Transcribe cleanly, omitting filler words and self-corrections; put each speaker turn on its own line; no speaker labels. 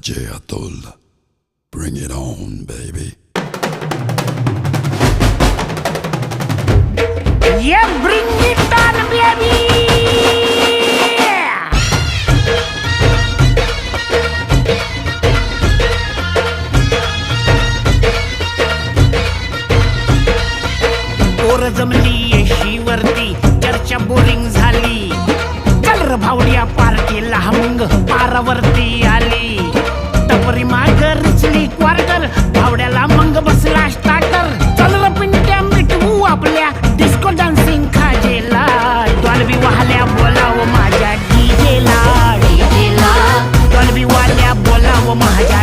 DJ Atul, bring it on, baby.
Yeah, bring it on, baby. पोर जमली येशीवरती चर्चा boring झाली. चल र भावड्या पार्टीला मग पारावरती आली. टपरी माग रिचली क्वार्टर भावड्याला मग बसला स्टार्टर. चल र पिंट्या मिटवू आपल्या डिस्को डान्सिंग खाजेला. डॉल्बी वाल्या बोलाव माझ्या डीजेला. डॉल्बी वाल्या बोलाव माझ्या